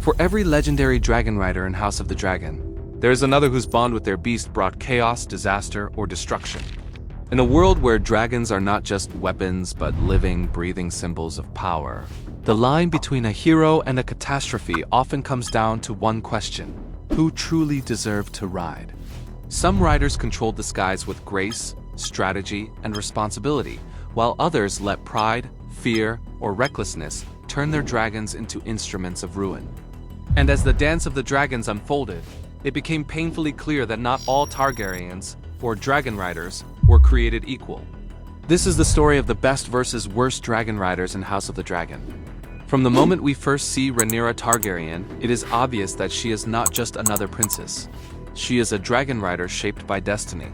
For every legendary dragon rider in House of the Dragon, there is another whose bond with their beast brought chaos, disaster, or destruction. In a world where dragons are not just weapons but living, breathing symbols of power, the line between a hero and a catastrophe often comes down to one question: who truly deserved to ride? Some riders controlled the skies with grace, strategy, and responsibility, while others let pride, fear, or recklessness turn their dragons into instruments of ruin. And as the Dance of the Dragons unfolded, it became painfully clear that not all Targaryens, or dragon riders, were created equal. This is the story of the best versus worst dragon riders in House of the Dragon. From the moment we first see Rhaenyra Targaryen, it is obvious that she is not just another princess. She is a dragon rider shaped by destiny.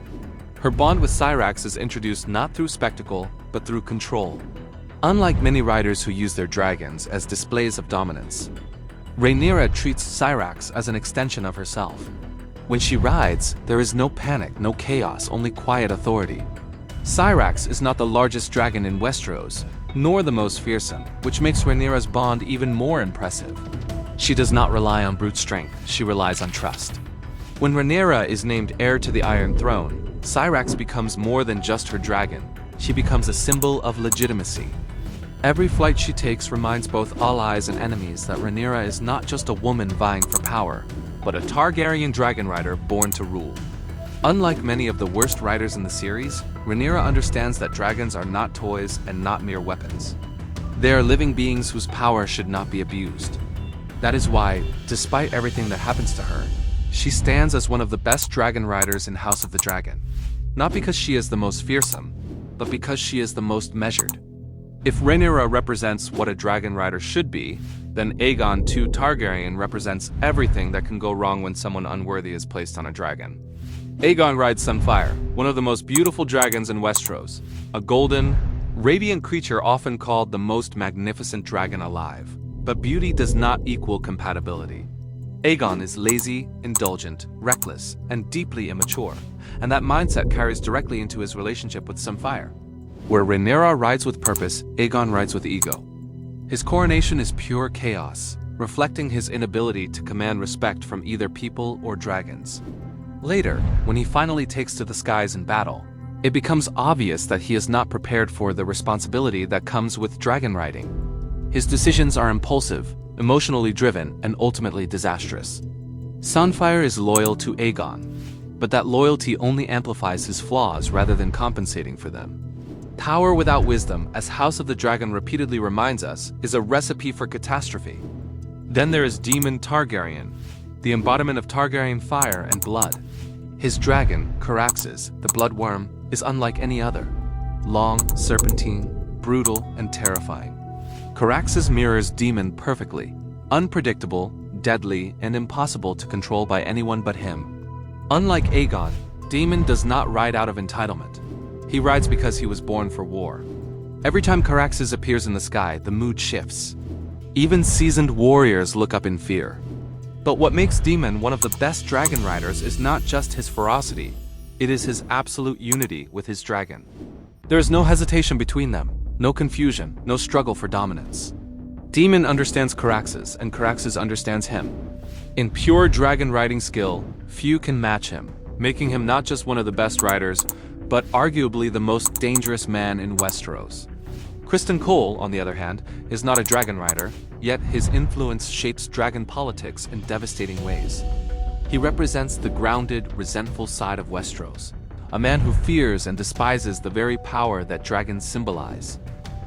Her bond with Syrax is introduced not through spectacle, but through control. Unlike many riders who use their dragons as displays of dominance, Rhaenyra treats Syrax as an extension of herself. When she rides, there is no panic, no chaos, only quiet authority. Syrax is not the largest dragon in Westeros, nor the most fearsome, which makes Rhaenyra's bond even more impressive. She does not rely on brute strength, she relies on trust. When Rhaenyra is named heir to the Iron Throne, Syrax becomes more than just her dragon. She becomes a symbol of legitimacy. Every flight she takes reminds both allies and enemies that Rhaenyra is not just a woman vying for power, but a Targaryen dragon rider born to rule. Unlike many of the worst riders in the series, Rhaenyra understands that dragons are not toys and not mere weapons. They are living beings whose power should not be abused. That is why, despite everything that happens to her, she stands as one of the best dragon riders in House of the Dragon. Not because she is the most fearsome, but because she is the most measured. If Rhaenyra represents what a dragon rider should be, then Aegon II Targaryen represents everything that can go wrong when someone unworthy is placed on a dragon. Aegon rides Sunfyre, one of the most beautiful dragons in Westeros, a golden, radiant creature often called the most magnificent dragon alive. But beauty does not equal compatibility. Aegon is lazy, indulgent, reckless, and deeply immature, and that mindset carries directly into his relationship with Sunfyre. Where Rhaenyra rides with purpose, Aegon rides with ego. His coronation is pure chaos, reflecting his inability to command respect from either people or dragons. Later, when he finally takes to the skies in battle, it becomes obvious that he is not prepared for the responsibility that comes with dragon riding. His decisions are impulsive, emotionally driven, and ultimately disastrous. Sunfyre is loyal to Aegon, but that loyalty only amplifies his flaws rather than compensating for them. Power without wisdom, as House of the Dragon repeatedly reminds us, is a recipe for catastrophe. Then there is Daemon Targaryen, the embodiment of Targaryen fire and blood. His dragon, Caraxes, the bloodworm, is unlike any other. Long, serpentine, brutal, and terrifying. Caraxes mirrors Daemon perfectly, unpredictable, deadly, and impossible to control by anyone but him. Unlike Aegon, Daemon does not ride out of entitlement. He rides because he was born for war. Every time Caraxes appears in the sky, the mood shifts. Even seasoned warriors look up in fear. But what makes Daemon one of the best dragon riders is not just his ferocity, it is his absolute unity with his dragon. There is no hesitation between them, no confusion, no struggle for dominance. Daemon understands Caraxes, and Caraxes understands him. In pure dragon riding skill, few can match him, making him not just one of the best riders, but arguably the most dangerous man in Westeros. Criston Cole, on the other hand, is not a dragon rider, yet his influence shapes dragon politics in devastating ways. He represents the grounded, resentful side of Westeros, a man who fears and despises the very power that dragons symbolize.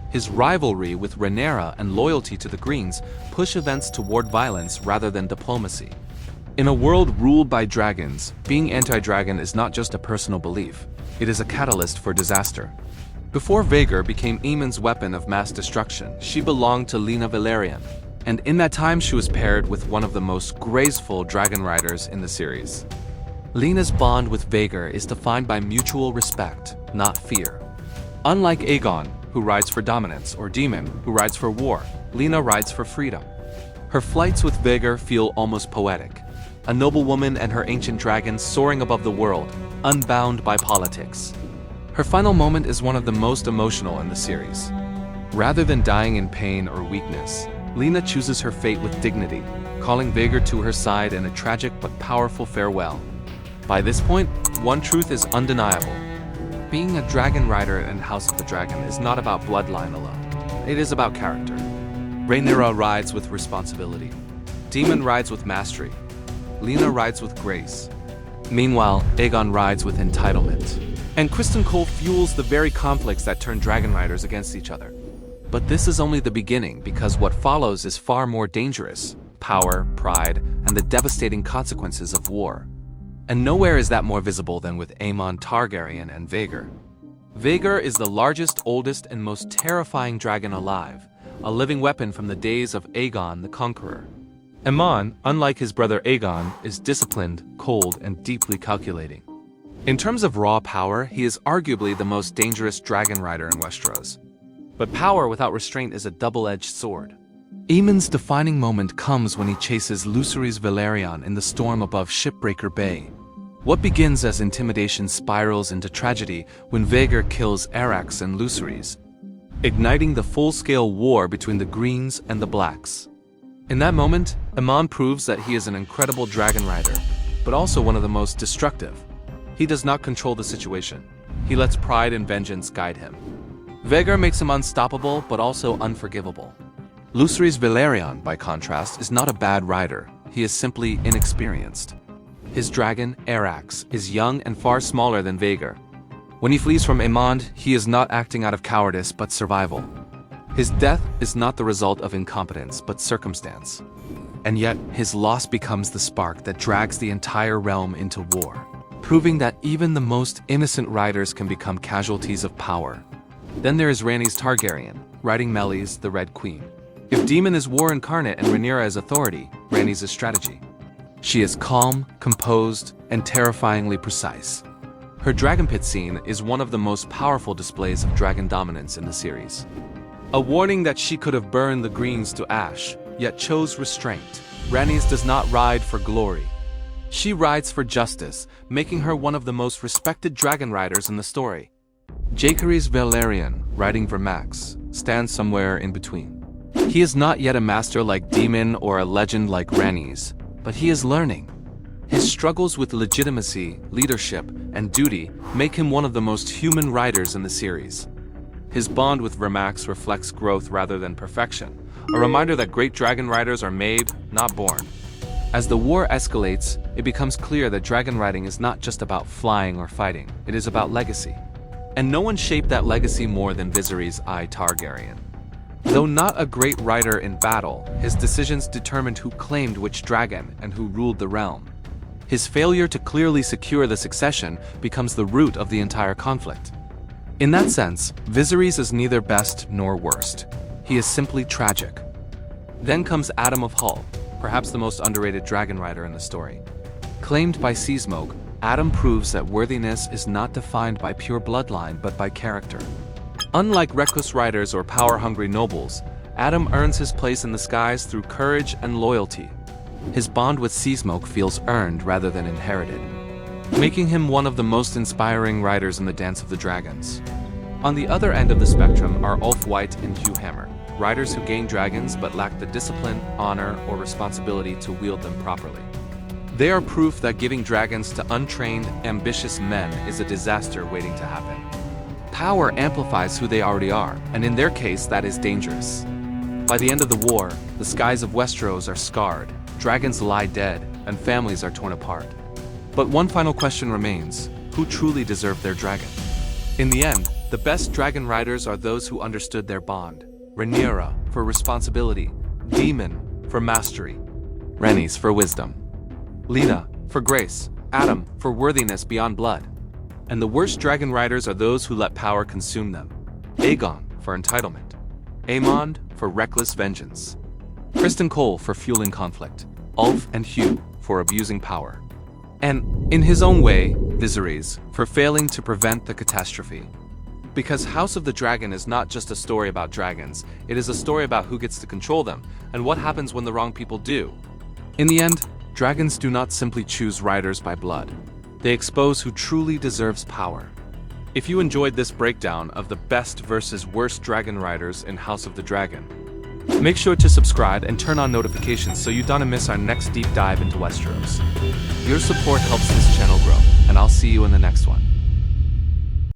His rivalry with Rhaenyra and loyalty to the Greens push events toward violence rather than diplomacy. In a world ruled by dragons, being anti-dragon is not just a personal belief. It is a catalyst for disaster. Before Vhagar became Aemon's weapon of mass destruction, she belonged to Lena Velaryon, and in that time she was paired with one of the most graceful dragon riders in the series. Lena's bond with Vhagar is defined by mutual respect, not fear. Unlike Aegon, who rides for dominance, or Daemon, who rides for war, Lena rides for freedom. Her flights with Vhagar feel almost poetic. A noble woman and her ancient dragon soaring above the world, unbound by politics. Her final moment is one of the most emotional in the series. Rather than dying in pain or weakness, Lena chooses her fate with dignity, calling Vhagar to her side in a tragic but powerful farewell. By this point, one truth is undeniable. Being a dragon rider in House of the Dragon is not about bloodline alone. It is about character. Rhaenyra rides with responsibility. Daemon rides with mastery. Lena rides with grace. Meanwhile, Aegon rides with entitlement. And Criston Cole fuels the very conflicts that turn dragon riders against each other. But this is only the beginning, because what follows is far more dangerous: power, pride, and the devastating consequences of war. And nowhere is that more visible than with Aemon Targaryen and Vhagar. Vhagar is the largest, oldest, and most terrifying dragon alive, a living weapon from the days of Aegon the Conqueror. Aemon, unlike his brother Aegon, is disciplined, cold, and deeply calculating. In terms of raw power, he is arguably the most dangerous dragon rider in Westeros. But power without restraint is a double-edged sword. Aemon's defining moment comes when he chases Lucerys Velaryon in the storm above Shipbreaker Bay. What begins as intimidation spirals into tragedy when Vhagar kills Arrax and Lucerys, igniting the full-scale war between the Greens and the Blacks. In that moment, Aemon proves that he is an incredible dragon rider, but also one of the most destructive. He does not control the situation. He lets pride and vengeance guide him. Vhagar makes him unstoppable, but also unforgivable. Lucerys Velaryon, by contrast, is not a bad rider. He is simply inexperienced. His dragon, Arrax, is young and far smaller than Vhagar. When he flees from Aemond, he is not acting out of cowardice, but survival. His death is not the result of incompetence, but circumstance. And yet, his loss becomes the spark that drags the entire realm into war, proving that even the most innocent riders can become casualties of power. Then there is Rhaenys Targaryen, riding Meleys, the Red Queen. If Daemon is war incarnate and Rhaenyra is authority, Rhaenys is strategy. She is calm, composed, and terrifyingly precise. Her dragon pit scene is one of the most powerful displays of dragon dominance in the series. A warning that she could have burned the Greens to ash, yet chose restraint. Rhaenys does not ride for glory. She rides for justice, making her one of the most respected dragon riders in the story. Jaehaerys Velaryon, riding Vermax, stands somewhere in between. He is not yet a master like Daemon or a legend like Rhaenys, but he is learning. His struggles with legitimacy, leadership, and duty make him one of the most human riders in the series. His bond with Vermax reflects growth rather than perfection, a reminder that great dragon riders are made, not born. As the war escalates, it becomes clear that dragon riding is not just about flying or fighting, it is about legacy. And no one shaped that legacy more than Viserys I Targaryen. Though not a great rider in battle, his decisions determined who claimed which dragon and who ruled the realm. His failure to clearly secure the succession becomes the root of the entire conflict. In that sense, Viserys is neither best nor worst. He is simply tragic. Then comes Adam of Hull, perhaps the most underrated dragon rider in the story. Claimed by Seasmoke, Adam proves that worthiness is not defined by pure bloodline but by character. Unlike reckless riders or power-hungry nobles, Adam earns his place in the skies through courage and loyalty. His bond with Seasmoke feels earned rather than inherited, making him one of the most inspiring riders in the Dance of the Dragons. On the other end of the spectrum are Ulf White and Hugh Hammer, riders who gain dragons but lack the discipline, honor, or responsibility to wield them properly. They are proof that giving dragons to untrained, ambitious men is a disaster waiting to happen. Power amplifies who they already are, and in their case, that is dangerous. By the end of the war, the skies of Westeros are scarred, dragons lie dead, and families are torn apart. But one final question remains: who truly deserved their dragon? In the end, the best dragon riders are those who understood their bond. Rhaenyra for responsibility, Daemon for mastery, Rhaenys for wisdom, Lena for grace, Adam for worthiness beyond blood. And the worst dragon riders are those who let power consume them. Aegon for entitlement, Aemond for reckless vengeance, Criston Cole for fueling conflict, Ulf and Hugh for abusing power, and, in his own way, Viserys for failing to prevent the catastrophe. Because House of the Dragon is not just a story about dragons, it is a story about who gets to control them, and what happens when the wrong people do. In the end, dragons do not simply choose riders by blood. They expose who truly deserves power. If you enjoyed this breakdown of the best versus worst dragon riders in House of the Dragon, Make sure to subscribe and turn on notifications so you don't miss our next deep dive into Westeros. Your support helps this channel grow, and I'll see you in the next one.